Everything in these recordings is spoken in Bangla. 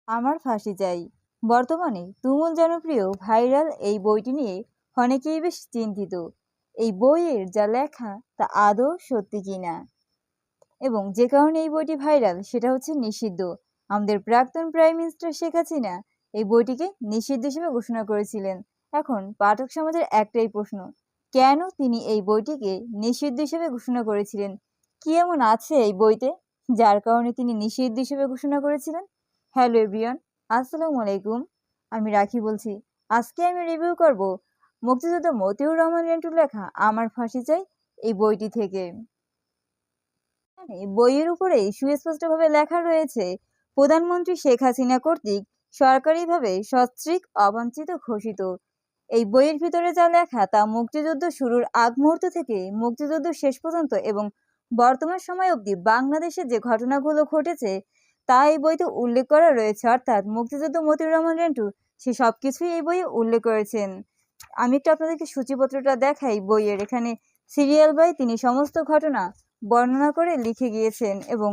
আমার ফাঁসি চাই। বর্তমানে তুমুল জনপ্রিয় ভাইরাল এই বইটি নিয়ে অনেকেই বেশ চিন্তিত। এই বইয়ের যা লেখা তা আদৌ সত্যি কিনা, এবং যে কারণে এই বইটি ভাইরাল সেটা হচ্ছে নিষিদ্ধ। আমাদের প্রাক্তন প্রাইম মিনিস্টার শেখ হাসিনা এই বইটিকে নিষিদ্ধ হিসেবে ঘোষণা করেছিলেন। এখন পাঠক সমাজের একটাই প্রশ্ন, কেন তিনি এই বইটিকে নিষিদ্ধ হিসেবে ঘোষণা করেছিলেন? কি এমন আছে এই বইতে যার কারণে তিনি নিষিদ্ধ হিসেবে ঘোষণা করেছিলেন? হ্যালো এভরিওয়ান, আসসালামু আলাইকুম। আমি রাখি বলছি। আজকে আমি রিভিউ করব মুক্তিযোদ্ধা মতিউর রহমান রেন্টুর লেখা আমার ফাঁসি চাই এই বইটি থেকে। বইয়ের উপরেই সুস্পষ্টভাবে লেখা রয়েছে, প্রধানমন্ত্রী শেখ হাসিনা কর্তৃক সরকারিভাবে সস্ত্রীক অবাঞ্ছিত ঘোষিত। এই বইয়ের ভিতরে যা লেখা তা মুক্তিযুদ্ধ শুরুর আগ মুহূর্ত থেকে মুক্তিযুদ্ধ শেষ পর্যন্ত এবং বর্তমান সময় অবধি বাংলাদেশে যে ঘটনাগুলো ঘটেছে তা এই বইতে উল্লেখ করা রয়েছে। অর্থাৎ মুক্তিযুদ্ধ মতিউর রহমান রেন্টু সে সবকিছুই এই বইয়ে উল্লেখ করেছেন। আমি একটু আপনাদেরকে সূচিপত্রটা দেখাই বইয়ের। এখানে সিরিয়াল বাই তিনি সমস্ত ঘটনা বর্ণনা করে লিখে গিয়েছেন, এবং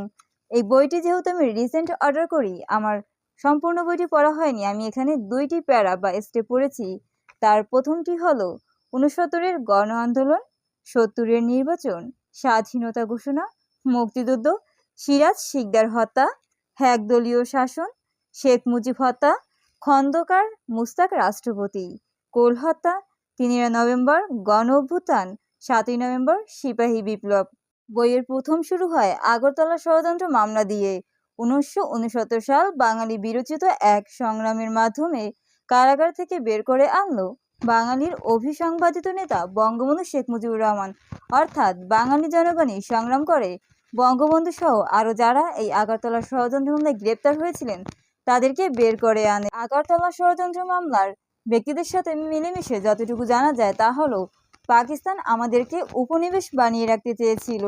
এই বইটি যেহেতু আমি রিসেন্ট অর্ডার করি, আমার সম্পূর্ণ বইটি পড়া হয়নি। আমি এখানে 2টি প্যারা বা স্টেপ পড়েছি। তার প্রথমটি হলো 69-এর গণ আন্দোলন, 70-এর নির্বাচন, স্বাধীনতা ঘোষণা, মুক্তিযুদ্ধ, সিরাজ শিকদার হত্যা, একদলীয় শাসন, শেখ মুজিব হত্যা, খন্দকার মুস্তাক রাষ্ট্রপতি, কোল হত্যা, 3 নভেম্বর গণ অভ্যুত্থান, 7 নভেম্বর সিপাহী বিপ্লব। বইয়ের প্রথম শুরু হয় আগরতলা ষড়যন্ত্র মামলা দিয়ে। 1969 সাল বাঙালি বিরচিত এক সংগ্রামের মাধ্যমে কারাগার থেকে বের করে আনলো বাঙালির অভিসংবাদিত নেতা বঙ্গবন্ধু শেখ মুজিবুর রহমান। অর্থাৎ বাঙালি জনগণই সংগ্রাম করে বঙ্গবন্ধু সহ আরো যারা এই আগরতলা ষড়যন্ত্র মামলায় গ্রেপ্তার হয়েছিলেন তাদেরকে বের করে আনে। আগরতলা ষড়যন্ত্র মামলার ব্যক্তিদের সাথে মিলেমিশে যতটুকু জানা যায় তা হলো, পাকিস্তান আমাদেরকে উপনিবেশ বানিয়ে রাখতে চেয়েছিল,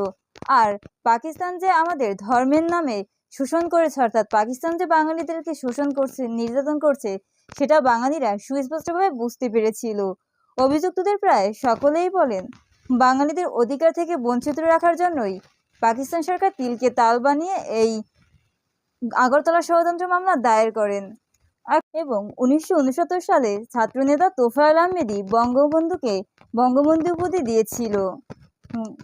আর পাকিস্তান যে আমাদের ধর্মের নামে শোষণ করেছে, অর্থাৎ পাকিস্তান যে বাঙালিদেরকে শোষণ করছে, নির্যাতন করছে, সেটা বাঙালিরা সুস্পষ্টভাবে বুঝতে পেরেছিল। অভিযুক্তদের প্রায় সকলেই বলেন, বাঙালিদের অধিকার থেকে বঞ্চিত রাখার জন্যই পাকিস্তান সরকার তিলকে তাল বানিয়ে এই আগরতলা ষড়যন্ত্র মামলা দায়ের করেন। এবং 1969 সালে ছাত্রনেতা তোফায়েল আহমেদই বঙ্গবন্ধুকে বঙ্গবন্ধু উপাধি দিয়েছিল।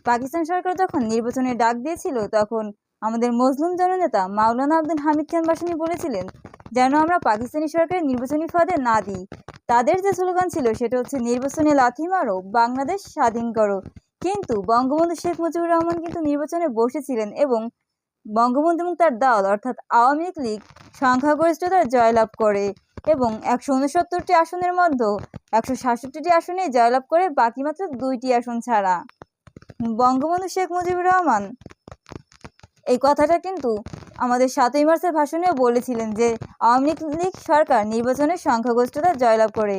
পাকিস্তান সরকার যখন নির্বাচনের ডাক দিয়েছিল তখন আমাদের মজলুম জননেতা মাওলানা আব্দুল হামিদ খান ভাসানী বলেছিলেন যেন আমরা পাকিস্তানি সরকারের নির্বাচনী ফাঁদে না দিই। তাদের যে স্লোগান ছিল সেটা হচ্ছে নির্বাচনে লাথি মারো, বাংলাদেশ স্বাধীন করো। কিন্তু বঙ্গবন্ধু শেখ মুজিবুর রহমান কিন্তু নির্বাচনে বসেছিলেন এবং বঙ্গবন্ধু এবং তার দল অর্থাৎ আওয়ামী লীগ সংখ্যাগরিষ্ঠতার জয়লাভ করে এবং 169টি আসনের মধ্যে 167টি আসনে জয়লাভ করে, বাকি মাত্র 2টি আসন ছাড়া। বঙ্গবন্ধু শেখ মুজিবুর রহমান এই কথাটা কিন্তু আমাদের 7ই মার্চের ভাষণেও বলেছিলেন যে আওয়ামী লীগ সরকার নির্বাচনের সংখ্যাগরিষ্ঠতা জয়লাভ করে।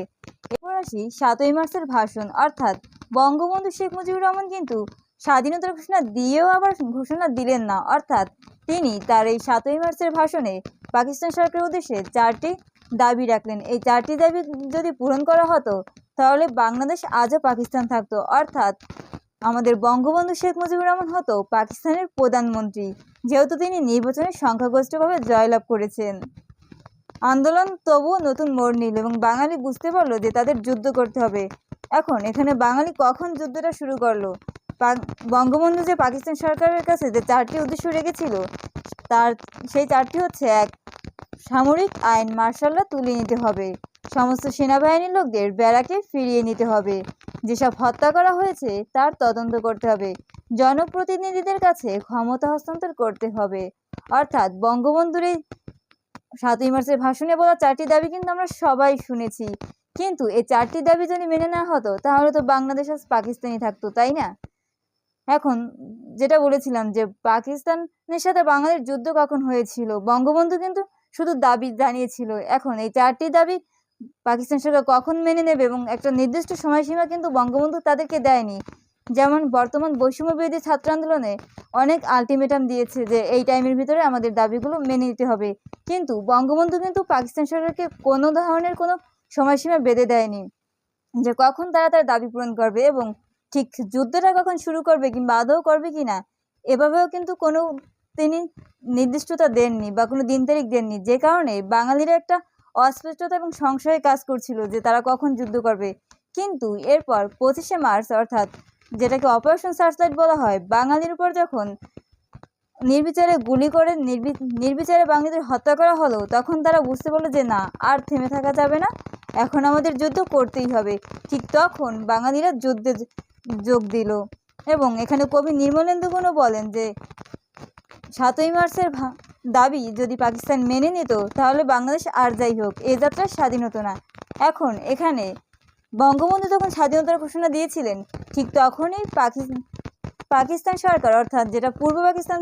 এরপর আসি 7ই মার্চের ভাষণ। অর্থাৎ বঙ্গবন্ধু শেখ মুজিবুর রহমান কিন্তু স্বাধীনতার ঘোষণা দিয়েও আবার ঘোষণা দিলেন না। অর্থাৎ তিনি তার এই 7ই মার্চের ভাষণে পাকিস্তান সরকারের উদ্দেশ্যে 4টি দাবি রাখলেন। এই 4টি দাবি যদি পূরণ করা হতো তাহলে বাংলাদেশ আজও পাকিস্তান থাকতো, অর্থাৎ আমাদের বঙ্গবন্ধু শেখ মুজিবুর রহমান হতো পাকিস্তানের প্রধানমন্ত্রী, যেহেতু তিনি নির্বাচনে সংখ্যাগরিষ্ঠভাবে জয়লাভ করেছেন। আন্দোলন তবুও নতুন মোড় নিল এবং বাঙালি বুঝতে পারলো যে তাদের যুদ্ধ করতে হবে। এখন এখানে বাঙালি কখন যুদ্ধটা শুরু করলো? বঙ্গবন্ধু যে পাকিস্তান সরকারের কাছে যে 4টি উদ্দেশ্য রেখেছিল তার সেই 4টি হচ্ছে: 1, সামরিক আইন মার্শাল্লা তুলে নিতে হবে, সমস্ত সেনাবাহিনীর লোকদের ব্যারাকে ফিরিয়ে নিতে হবে, যেসব হত্যা করা হয়েছে তার তদন্ত করতে হবে, জনপ্রতিনিধিদের কাছে ক্ষমতা হস্তান্তর করতে হবে। অর্থাৎ বঙ্গবন্ধুর এই 7ই মার্চের ভাষণে বলা 4টি দাবি কিন্তু আমরা সবাই শুনেছি, কিন্তু এই 4টি দাবি যদি মেনে নেওয়া হতো তাহলে তো বাংলাদেশ আজ পাকিস্তানই থাকতো, তাই না? এখন যেটা বলেছিলাম যে পাকিস্তানের সাথে বাঙালির যুদ্ধ কখন হয়েছিল, বঙ্গবন্ধু কিন্তু শুধু দাবি জানিয়েছিল। এখন এই 4টি দাবি পাকিস্তান সরকার কখন মেনে নেবে এবং একটা নির্দিষ্ট সময়সীমা কিন্তু বঙ্গবন্ধু তাদেরকে দেয়নি। যেমন বর্তমান বৈষম্য বিরোধী ছাত্র আন্দোলনে অনেক আলটিমেটাম দিয়েছে যে এই টাইমের ভিতরে আমাদের দাবিগুলো মেনে নিতে হবে, কিন্তু বঙ্গবন্ধু কিন্তু পাকিস্তান সরকারকে কোনো ধরনের কোনো সময়সীমা বেঁধে দেয়নি যে কখন তারা তার দাবি পূরণ করবে এবং ঠিক যুদ্ধটা কখন শুরু করবে কিংবা আদৌ করবে কিনা, এভাবেও কিন্তু কোনো তিনি নির্দিষ্টতা দেননি বা কোনো দিন তারিখ দেননি, যে কারণে বাঙালিরা একটা অস্পষ্টতা এবং সংশয়ে কাজ করছিল যে তারা কখন যুদ্ধ করবে। কিন্তু এরপর 25শে মার্চ অর্থাৎ যেটাকে অপারেশন সার্চলাইট বলা হয়, বাঙালির উপর যখন নির্বিচারে গুলি করে নির্বিচারে বাঙালিদের হত্যা করা হলো, তখন তারা বুঝতে পারলো যে না, আর থেমে থাকা যাবে না, এখন আমাদের যুদ্ধ করতেই হবে। ঠিক তখন বাঙালিরা যুদ্ধে যোগ দিল। এবং এখানে কবি নির্মলেন্দু গুণও বলেন যে 7ই মার্চের দাবি যদি পাকিস্তান মেনে নিত, তাহলে বাংলাদেশ আর যাই হোক, এ যাত্রার স্বাধীনতা না। এখন এখানে বঙ্গবন্ধু যখন স্বাধীনতার ঘোষণা দিয়েছিলেন, ঠিক তখনই পাকিস্তান সরকার অর্থাৎ যেটা পূর্ব পাকিস্তান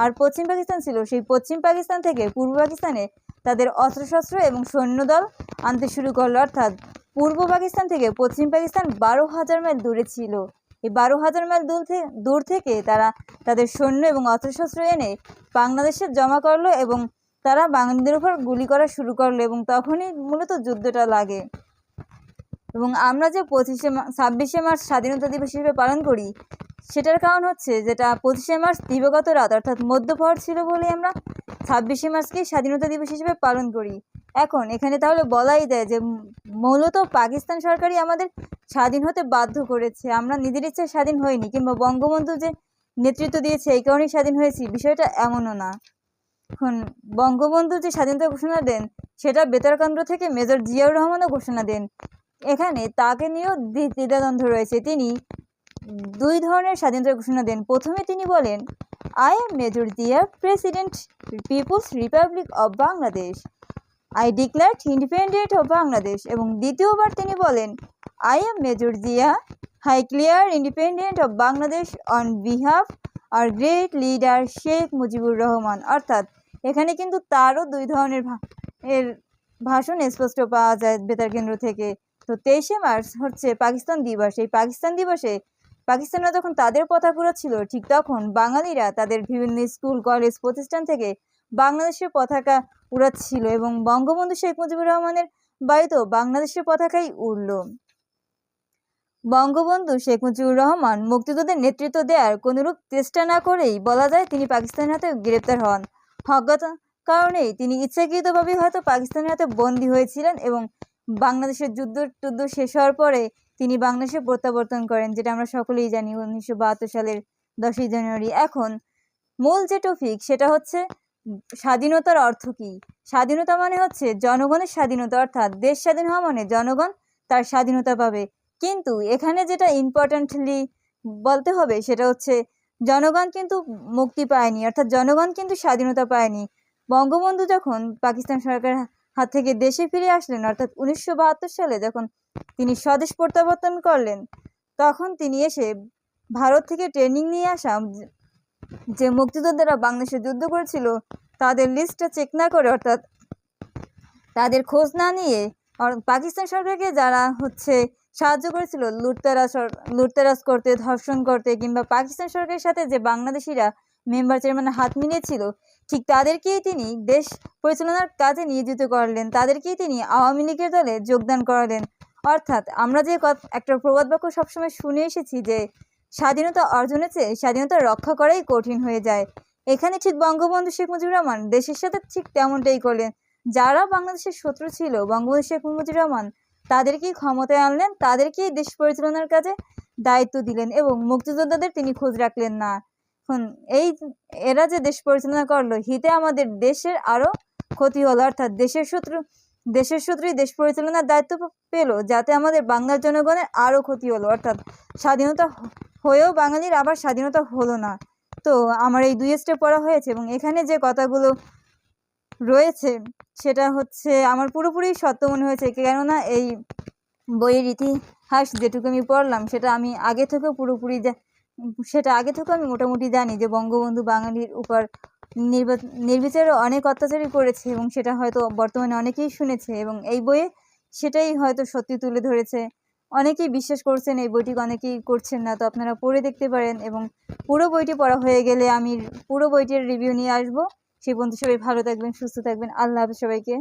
আর পশ্চিম পাকিস্তান ছিল, সেই পশ্চিম পাকিস্তান থেকে পূর্ব পাকিস্তানে তাদের অস্ত্রশস্ত্র এবং সৈন্যদল আনতে শুরু করলো। অর্থাৎ পূর্ব পাকিস্তান থেকে পশ্চিম পাকিস্তান 12,000 মাইল দূরে ছিল। এই 12,000 মাইল দূর থেকে তারা তাদের সৈন্য এবং অস্ত্রশস্ত্র এনে বাংলাদেশে জমা করলো এবং তারা বাঙালিদের উপর গুলি করা শুরু করলো, এবং তখনই মূলত যুদ্ধটা লাগে। এবং আমরা যে 26শে মার্চ স্বাধীনতা দিবস হিসেবে পালন করি, সেটার কারণ হচ্ছে যেটা 25শে মার্চ দিবাগত রাত অর্থাৎ মধ্যপ্রহর ছিল বলে আমরা 26শে মার্চকেই স্বাধীনতা দিবস হিসেবে পালন করি। এখন এখানে তাহলে বলাই যায় যে মূলত পাকিস্তান সরকারই আমাদের স্বাধীন হতে বাধ্য করেছে, আমরা নিজের ইচ্ছায় স্বাধীন হইনি, কিংবা বঙ্গবন্ধু যে নেতৃত্ব দিয়েছে এই কারণেই স্বাধীন হয়েছি, বিষয়টা এমনও না। এখন বঙ্গবন্ধু যে স্বাধীনতা ঘোষণা দেন, সেটা বেতারকেন্দ্র থেকে মেজর জিয়াউর রহমানও ঘোষণা দেন। এখানে তাকে নিয়েও দ্বিধাদ্বন্দ্ব রয়েছে। তিনি 2 ধরনের স্বাধীনতার ঘোষণা দেন। প্রথমে তিনি বলেন, I am Major Zia, president people's republic of Bangladesh, I declare independent of Bangladesh. এবং দ্বিতীয়বার তিনি বলেন, I am Major Zia, I declare independent of Bangladesh on behalf our great leader Sheikh Mujibur Rahman. অর্থাৎ এখানে কিন্তু তারও 2 ধরনের ভাষণ স্পষ্ট পাওয়া যায় বেতারকেন্দ্র থেকে। তো 23শে মার্চ হচ্ছে পাকিস্তান দিবস। এই পাকিস্তান দিবসে পাকিস্তানরা যখন তাদের পতাকা উড়াচ্ছিল, ঠিক তখন বাঙালিরা তাদের বিভিন্ন স্কুল কলেজ প্রতিষ্ঠান থেকে বাংলাদেশের পতাকা উড়াচ্ছিল, এবং বঙ্গবন্ধু শেখ মুজিবুর রহমানের বাড়িতেও বাংলাদেশের পতাকাই উড়ল। বঙ্গবন্ধু শেখ মুজিবুর রহমান মুক্তিযুদ্ধের নেতৃত্ব দেওয়ার কোনোরূপ চেষ্টা না করেই বলা যায় তিনি পাকিস্তানের হাতে গ্রেপ্তার হন। অজ্ঞাত কারণেই তিনি ইচ্ছাকৃতভাবে হয়তো পাকিস্তানের হাতে বন্দী হয়েছিলেন, এবং বাংলাদেশের যুদ্ধ শেষ হওয়ার পরে তিনি বাংলাদেশে প্রত্যাবর্তন করেন, যেটা আমরা সকলেই জানি 1972 সালের 10ই জানুয়ারি। এখন মূল যে টপিক, সেটা হচ্ছে স্বাধীনতার অর্থ কী। স্বাধীনতা মানে হচ্ছে জনগণের স্বাধীনতা, অর্থাৎ দেশ স্বাধীন হওয়া মানে জনগণ তার স্বাধীনতা পাবে। কিন্তু এখানে যেটা ইম্পর্ট্যান্টলি বলতে হবে, সেটা হচ্ছে জনগণ কিন্তু মুক্তি পায়নি, অর্থাৎ জনগণ কিন্তু স্বাধীনতা পায়নি। বঙ্গবন্ধু যখন পাকিস্তান সরকারের হাত থেকে দেশে ফিরে আসলেন, অর্থাৎ 1972 সালে যখন তিনি স্বদেশ প্রত্যাবর্তন করলেন, তখন তিনি এসে ভারত থেকে ট্রেনিং নিয়ে আসা যে মুক্তিযোদ্ধারা বাংলাদেশে যুদ্ধ করেছিল, তাদের লিস্টটা চেক না করে, অর্থাৎ তাদের খোঁজ না নিয়ে, পাকিস্তান সরকারকে যারা হচ্ছে সাহায্য করেছিল লুটতরাজ করতে, ধর্ষণ করতে, কিংবা পাকিস্তান সরকারের সাথে যে বাংলাদেশিরা মেম্বার চেয়ারম্যান হাত মিলিয়েছিল, ঠিক তাদেরকেই তিনি দেশ পরিচালনার কাজে নিয়োজিত করলেন, তাদেরকেই তিনি আওয়ামী লীগের দলে যোগদান করালেন। অর্থাৎ আমরা যে একটা প্রবাদ বাক্য সবসময় শুনে এসেছি যে স্বাধীনতা অর্জনের চেয়ে স্বাধীনতা রক্ষা করাই কঠিন হয়ে যায়, এখানে ঠিক বঙ্গবন্ধু শেখ মুজিবুর রহমান দেশের সাথে ঠিক তেমনটাই করলেন। যারা বাংলাদেশের শত্রু ছিল, বঙ্গবন্ধু শেখ মুজিবুর রহমান তাদেরকেই ক্ষমতায় আনলেন, তাদেরকেই দেশ পরিচালনার কাজে দায়িত্ব দিলেন, এবং মুক্তিযোদ্ধাদের তিনি খোঁজ রাখলেন না। এখন এরা যে দেশ পরিচালনা করলো, হিতে আমাদের দেশের আরও ক্ষতি হলো, অর্থাৎ দেশের শত্রুই দেশ পরিচালনার দায়িত্ব পেল, যাতে আমাদের বাংলার জনগণের আরও ক্ষতি হলো, অর্থাৎ স্বাধীনতা হয়েও বাঙালির আবার স্বাধীনতা হলো না। তো আমার এই 2 স্টেপ পড়া হয়েছে, এবং এখানে যে কথাগুলো রয়েছে সেটা হচ্ছে আমার পুরোপুরি সত্য মনে হয়েছে, কেননা এই বইয়ের ইতিহাস যেটুকু আমি পড়লাম, সেটা আগে থেকেও আমি মোটামুটি জানি যে বঙ্গবন্ধু বাঙালির উপর নির্বিচারে অনেক অত্যাচারই করেছে, এবং সেটা হয়তো বর্তমানে অনেকেই শুনেছে, এবং এই বইয়ে সেটাই হয়তো সত্যি তুলে ধরেছে। অনেকেই বিশ্বাস করছেন এই বইটি, অনেকেই করছেন না। তো আপনারা পড়ে দেখতে পারেন, এবং পুরো বইটি পড়া হয়ে গেলে আমি পুরো বইটির রিভিউ নিয়ে আসবো। সেই পর্যন্ত সবাই ভালো থাকবেন, সুস্থ থাকবেন। আল্লাহ হাফেজ সবাইকে।